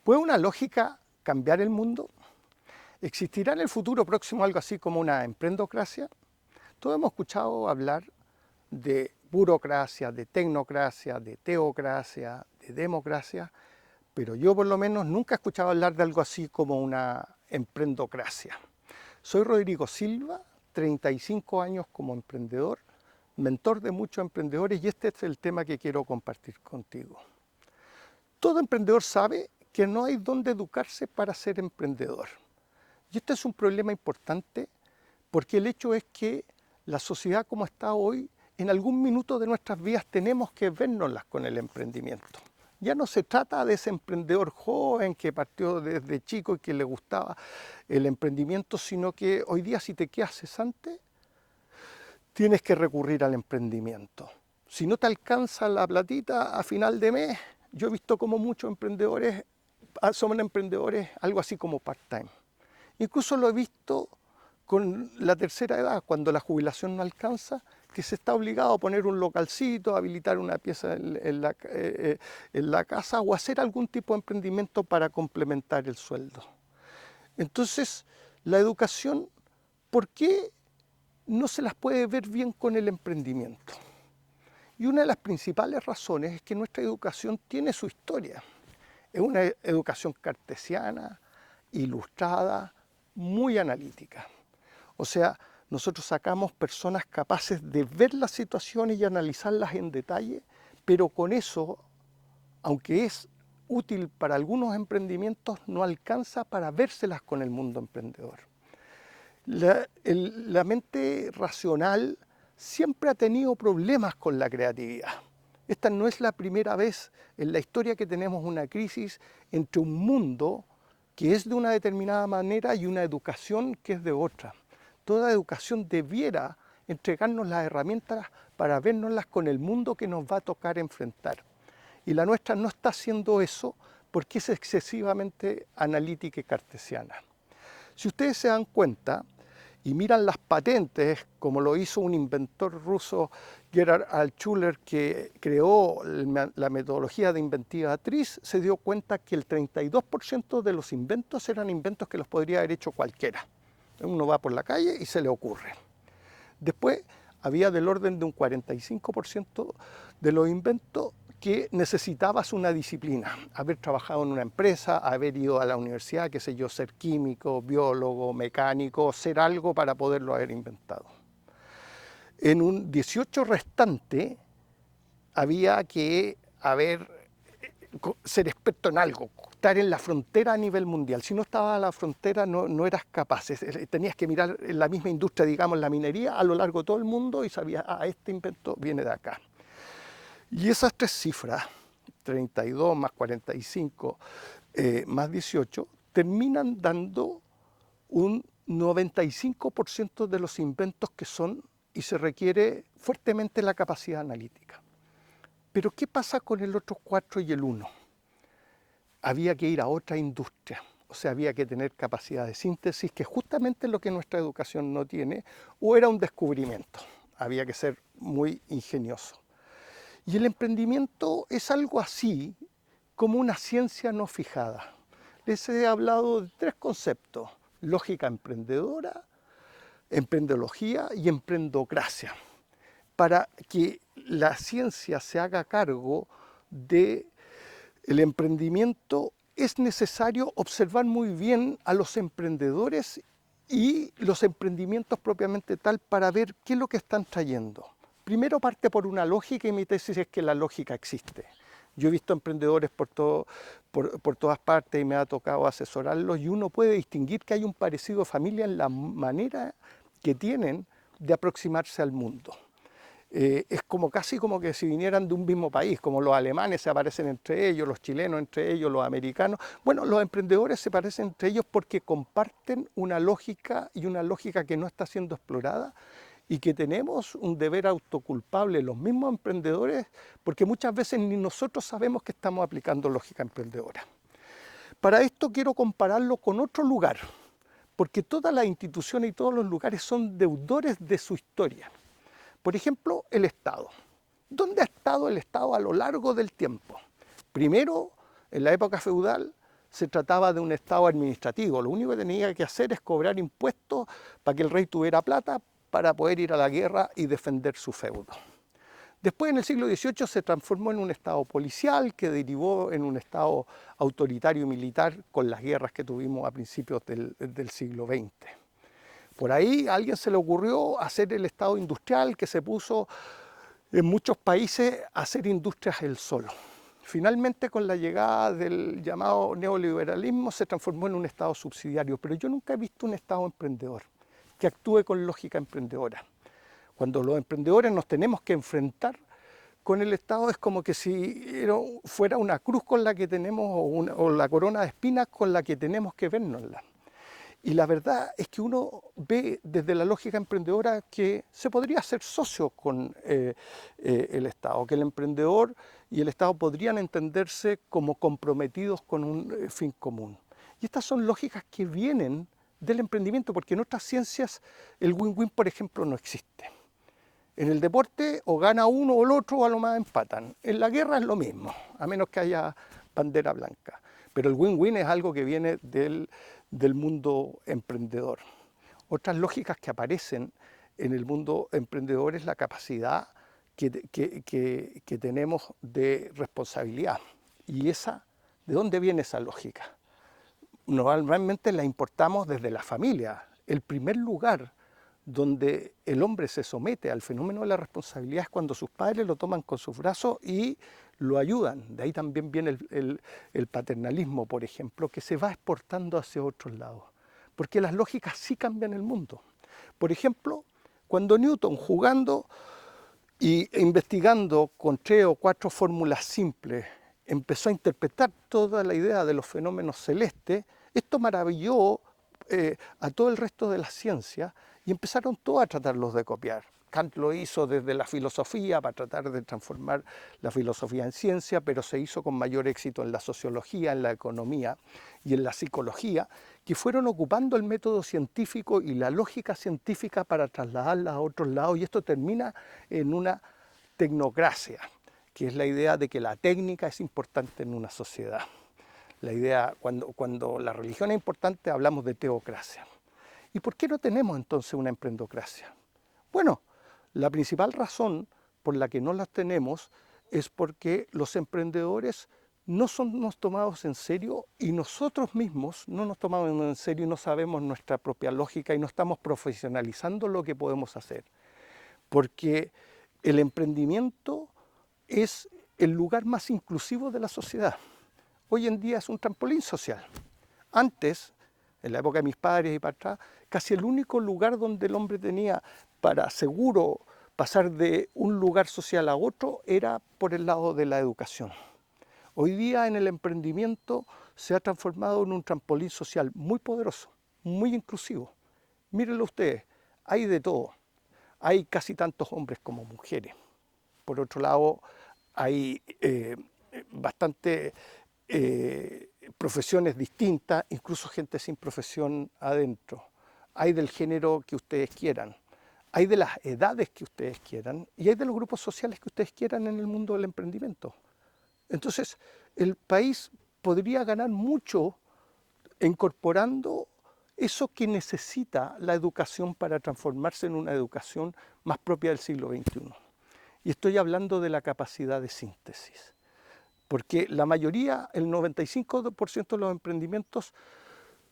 ¿Puede una lógica cambiar el mundo? ¿Existirá en el futuro próximo algo así como una emprendocracia? Todos hemos escuchado hablar de burocracia, de tecnocracia, de teocracia, de democracia, pero yo por lo menos nunca he escuchado hablar de algo así como una emprendocracia. Soy Rodrigo Silva, 35 años como emprendedor, mentor de muchos emprendedores y este es el tema que quiero compartir contigo. Todo emprendedor sabe que no hay dónde educarse para ser emprendedor. Y este es un problema importante porque el hecho es que la sociedad como está hoy, en algún minuto de nuestras vidas tenemos que vernoslas con el emprendimiento. Ya no se trata de ese emprendedor joven que partió desde chico y que le gustaba el emprendimiento, sino que hoy día si te quedas cesante, tienes que recurrir al emprendimiento. Si no te alcanza la platita a final de mes, yo he visto como muchos emprendedores son emprendedores algo así como part-time. Incluso lo he visto con la tercera edad, cuando la jubilación no alcanza, que se está obligado a poner un localcito, a habilitar una pieza en la casa o hacer algún tipo de emprendimiento para complementar el sueldo. Entonces, la educación, ¿por qué no se las puede ver bien con el emprendimiento? Y una de las principales razones es que nuestra educación tiene su historia. Es una educación cartesiana, ilustrada, muy analítica. O sea, nosotros sacamos personas capaces de ver las situaciones y analizarlas en detalle, pero con eso, aunque es útil para algunos emprendimientos, no alcanza para vérselas con el mundo emprendedor. La mente racional siempre ha tenido problemas con la creatividad. Esta no es la primera vez en la historia que tenemos una crisis entre un mundo que es de una determinada manera y una educación que es de otra. Toda educación debiera entregarnos las herramientas para vernoslas con el mundo que nos va a tocar enfrentar. Y la nuestra no está haciendo eso porque es excesivamente analítica y cartesiana. Si ustedes se dan cuenta y miran las patentes, como lo hizo un inventor ruso, Gerhard Altschuler, que creó la metodología de inventivatriz, se dio cuenta que el 32% de los inventos eran inventos que los podría haber hecho cualquiera. Uno va por la calle y se le ocurre. Después había del orden de un 45% de los inventos que necesitabas una disciplina, haber trabajado en una empresa, haber ido a la universidad, qué sé yo, ser químico, biólogo, mecánico, ser algo para poderlo haber inventado. En un 18 restante había que ser experto en algo, estar en la frontera a nivel mundial. Si no estabas a la frontera no eras capaz, tenías que mirar en la misma industria, digamos, la minería, a lo largo de todo el mundo y sabías, este invento viene de acá. Y esas tres cifras, 32 más 45 más 18, terminan dando un 95% de los inventos que son y se requiere fuertemente la capacidad analítica. Pero ¿qué pasa con el otro 4 y el 1? Había que ir a otra industria, o sea, había que tener capacidad de síntesis, que justamente es lo que nuestra educación no tiene, o era un descubrimiento, había que ser muy ingenioso. Y el emprendimiento es algo así como una ciencia no fijada. Les he hablado de tres conceptos: lógica emprendedora, emprendología y emprendocracia, para que la ciencia se haga cargo del emprendimiento. Es necesario observar muy bien a los emprendedores y los emprendimientos propiamente tal para ver qué es lo que están trayendo. Primero parte por una lógica y mi tesis es que la lógica existe. Yo he visto emprendedores por todas partes y me ha tocado asesorarlos y uno puede distinguir que hay un parecido de familia en la manera que tienen de aproximarse al mundo. Es como casi como que si vinieran de un mismo país, como los alemanes se parecen entre ellos, los chilenos entre ellos, los americanos. Bueno, los emprendedores se parecen entre ellos porque comparten una lógica y una lógica que no está siendo explorada y que tenemos un deber autoculpable los mismos emprendedores porque muchas veces ni nosotros sabemos que estamos aplicando lógica emprendedora. Para esto quiero compararlo con otro lugar, porque todas las instituciones y todos los lugares son deudores de su historia. Por ejemplo, el Estado. ¿Dónde ha estado el Estado a lo largo del tiempo? Primero, en la época feudal, se trataba de un Estado administrativo. Lo único que tenía que hacer es cobrar impuestos para que el rey tuviera plata para poder ir a la guerra y defender su feudo. Después, en el siglo XVIII, se transformó en un Estado policial que derivó en un Estado autoritario y militar con las guerras que tuvimos a principios del siglo XX. Por ahí a alguien se le ocurrió hacer el Estado industrial que se puso en muchos países a hacer industrias él solo. Finalmente, con la llegada del llamado neoliberalismo, se transformó en un Estado subsidiario, pero yo nunca he visto un Estado emprendedor que actúe con lógica emprendedora. Cuando los emprendedores nos tenemos que enfrentar con el Estado, es como que si fuera una cruz con la que tenemos, o la corona de espinas con la que tenemos que vernosla. Y la verdad es que uno ve desde la lógica emprendedora que se podría hacer socio con el Estado, que el emprendedor y el Estado podrían entenderse como comprometidos con un fin común. Y estas son lógicas que vienen del emprendimiento, porque en otras ciencias el win-win, por ejemplo, no existe. En el deporte o gana uno o el otro o a lo más empatan. En la guerra es lo mismo, a menos que haya bandera blanca. Pero el win-win es algo que viene del mundo emprendedor. Otras lógicas que aparecen en el mundo emprendedor es la capacidad que tenemos de responsabilidad. ¿Y de dónde viene esa lógica? Normalmente la importamos desde la familia. El primer lugar donde el hombre se somete al fenómeno de la responsabilidad es cuando sus padres lo toman con sus brazos y lo ayudan. De ahí también viene el paternalismo, por ejemplo, que se va exportando hacia otros lados. Porque las lógicas sí cambian el mundo. Por ejemplo, cuando Newton, jugando e investigando con 3 o 4 fórmulas simples, empezó a interpretar toda la idea de los fenómenos celestes, esto maravilló a todo el resto de la ciencia y empezaron todos a tratarlos de copiar. Kant lo hizo desde la filosofía para tratar de transformar la filosofía en ciencia, pero se hizo con mayor éxito en la sociología, en la economía y en la psicología, que fueron ocupando el método científico y la lógica científica para trasladarla a otros lados, y esto termina en una tecnocracia, que es la idea de que la técnica es importante en una sociedad. La idea, cuando la religión es importante, hablamos de teocracia. ¿Y por qué no tenemos entonces una emprendocracia? Bueno, la principal razón por la que no las tenemos es porque los emprendedores no somos tomados en serio y nosotros mismos no nos tomamos en serio y no sabemos nuestra propia lógica y no estamos profesionalizando lo que podemos hacer. Porque el emprendimiento es el lugar más inclusivo de la sociedad. Hoy en día es un trampolín social. Antes, en la época de mis padres y para atrás, casi el único lugar donde el hombre tenía para seguro pasar de un lugar social a otro era por el lado de la educación. Hoy día en el emprendimiento se ha transformado en un trampolín social muy poderoso, muy inclusivo. Mírenlo ustedes, hay de todo. Hay casi tantos hombres como mujeres. Por otro lado, hay bastante profesiones distintas, incluso gente sin profesión adentro. Hay del género que ustedes quieran, hay de las edades que ustedes quieran y hay de los grupos sociales que ustedes quieran en el mundo del emprendimiento. Entonces, el país podría ganar mucho incorporando eso que necesita la educación para transformarse en una educación más propia del siglo XXI. Y estoy hablando de la capacidad de síntesis. Porque la mayoría, el 95% de los emprendimientos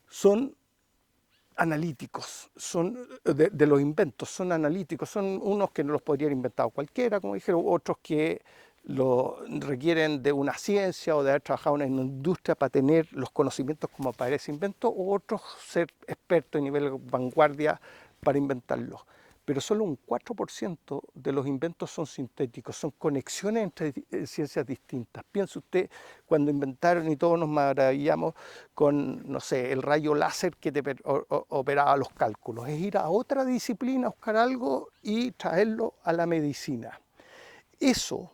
son analíticos, de los inventos, son analíticos, son unos que no los podría haber inventado cualquiera, como dijeron, otros que requieren de una ciencia o de haber trabajado en una industria para tener los conocimientos como para ese invento, o otros ser expertos en nivel vanguardia para inventarlos. Pero solo un 4% de los inventos son sintéticos, son conexiones entre ciencias distintas. Piense usted cuando inventaron y todos nos maravillamos con, no sé, el rayo láser que te operaba los cálculos. Es ir a otra disciplina a buscar algo y traerlo a la medicina. Eso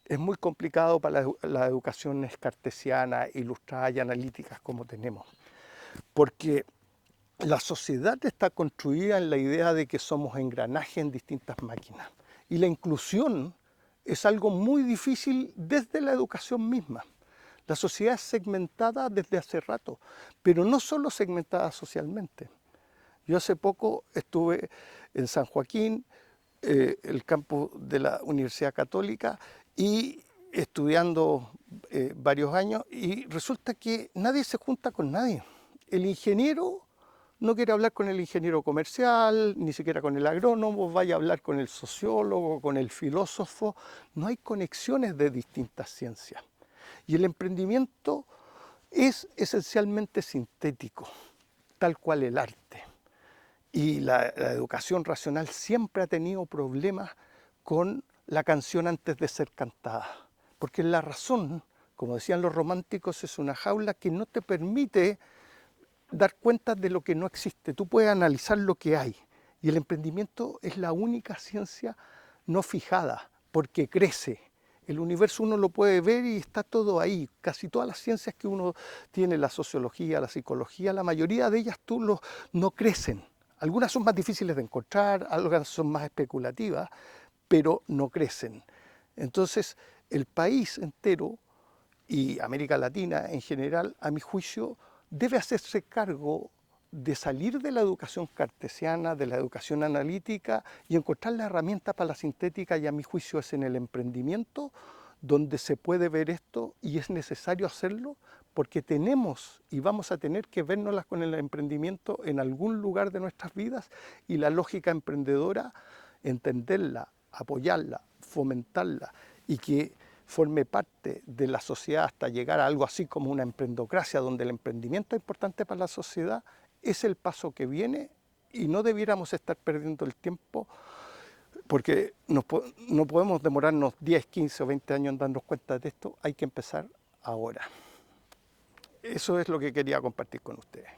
es muy complicado para las educaciones cartesianas, ilustradas y analíticas como tenemos. Porque la sociedad está construida en la idea de que somos engranajes en distintas máquinas. Y la inclusión es algo muy difícil desde la educación misma. La sociedad es segmentada desde hace rato, pero no solo segmentada socialmente. Yo hace poco estuve en San Joaquín, el campus de la Universidad Católica, y estudiando varios años, y resulta que nadie se junta con nadie. El ingeniero no quiere hablar con el ingeniero comercial, ni siquiera con el agrónomo, vaya a hablar con el sociólogo, con el filósofo. No hay conexiones de distintas ciencias. Y el emprendimiento es esencialmente sintético, tal cual el arte. Y la educación racional siempre ha tenido problemas con la canción antes de ser cantada. Porque la razón, como decían los románticos, es una jaula que no te permite dar cuenta de lo que no existe. Tú puedes analizar lo que hay. Y el emprendimiento es la única ciencia no fijada, porque crece. El universo uno lo puede ver y está todo ahí. Casi todas las ciencias que uno tiene, la sociología, la psicología, la mayoría de ellas no crecen. Algunas son más difíciles de encontrar, algunas son más especulativas, pero no crecen. Entonces, el país entero y América Latina en general, a mi juicio, debe hacerse cargo de salir de la educación cartesiana, de la educación analítica y encontrar la herramienta para la sintética, y a mi juicio es en el emprendimiento donde se puede ver esto, y es necesario hacerlo porque tenemos y vamos a tener que vernoslas con el emprendimiento en algún lugar de nuestras vidas, y la lógica emprendedora, entenderla, apoyarla, fomentarla y que forme parte de la sociedad hasta llegar a algo así como una emprendocracia, donde el emprendimiento es importante para la sociedad, es el paso que viene, y no debiéramos estar perdiendo el tiempo porque no podemos demorarnos 10, 15 o 20 años en darnos cuenta de esto. Hay que empezar ahora. Eso es lo que quería compartir con ustedes.